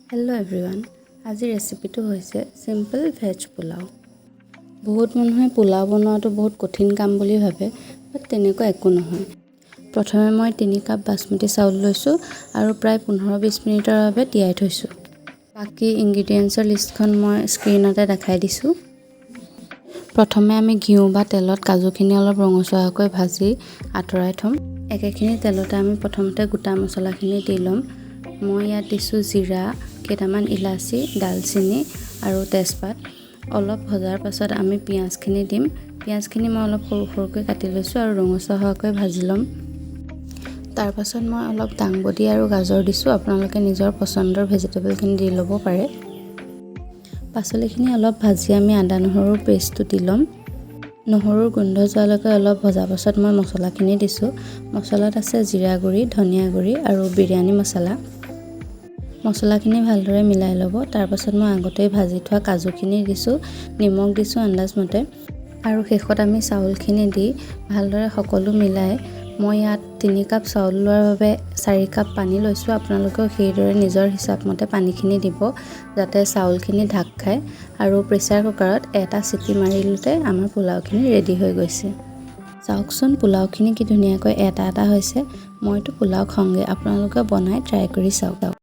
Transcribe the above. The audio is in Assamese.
হেল্ল' এভৰিৱান, আজিৰ ৰেচিপিটো হৈছে চিম্পল ভেজ পোলাও। বহুত মানুহে পোলাও বনোৱাটো বহুত কঠিন কাম বুলি ভাবে, বাট তেনেকুৱা একো নহয়। প্ৰথমে মই 3 কাপ বাসমতি চাউল লৈছোঁ আৰু প্ৰায় 15-20 মিনিটৰ বাবে তিয়াই থৈছোঁ। বাকী ইনগ্ৰিডিয়েণ্টছৰ লিষ্টখন মই স্ক্ৰীনতে দেখাই দিছোঁ। প্ৰথমে আমি ঘিউ বা তেলত কাজুখিনি অলপ ৰঙচুৱাকৈ ভাজি আঁতৰাই থ'ম। একেখিনি তেলতে আমি প্ৰথমতে গোটা মছলাখিনি দি ল'ম। মই ইয়াত দিছোঁ জিৰা, কেইটামান ইলাচি, ডালচেনি আৰু তেজপাত। অলপ ভজাৰ পাছত আমি পিঁয়াজখিনি দিম। পিঁয়াজখিনি মই অলপ সৰু সৰুকৈ কাটি লৈছোঁ আৰু ৰঙচুৱা হোৱাকৈ ভাজি ল'ম। তাৰ পাছত মই অলপ দাংবডি আৰু গাজৰ দিছোঁ। আপোনালোকে নিজৰ পচন্দৰ ভেজিটেবলখিনি দি ল'ব পাৰে। পাচলিখিনি অলপ ভাজি আমি আদা নহৰুৰ পেষ্টটো দি ল'ম। নহৰুৰ গোন্ধ যোৱালৈকে অলপ ভজাৰ পাছত মই মছলাখিনি দিছোঁ। মছলাত আছে জিৰা গুড়ি, ধনিয়া গুড়ি আৰু বিৰিয়ানী মছলা। মছলাখিনি ভালদৰে মিলাই ল'ব। তাৰ পাছত মই আগতেই ভাজি থোৱা কাজুখিনি দিছোঁ, নিমখ দিছোঁ আন্দাজমতে আৰু শেষত আমি চাউলখিনি দি ভালদৰে সকলো মিলাই মই ইয়াত 3 কাপ চাউল লোৱাৰ বাবে 4 কাপ পানী লৈছোঁ। আপোনালোকেও সেইদৰে নিজৰ হিচাপমতে পানীখিনি দিব, যাতে চাউলখিনি ঢাক খায়। আৰু প্ৰেছাৰ কুকাৰত এটা চিটি মাৰিলতে আমাৰ পোলাওখিনি ৰেডি হৈ গৈছে। চাওকচোন পোলাওখিনি কি ধুনীয়াকৈ এটা হৈছে। মইতো পোলাও খাওঁগৈ, আপোনালোকে বনাই ট্ৰাই কৰি চাওক।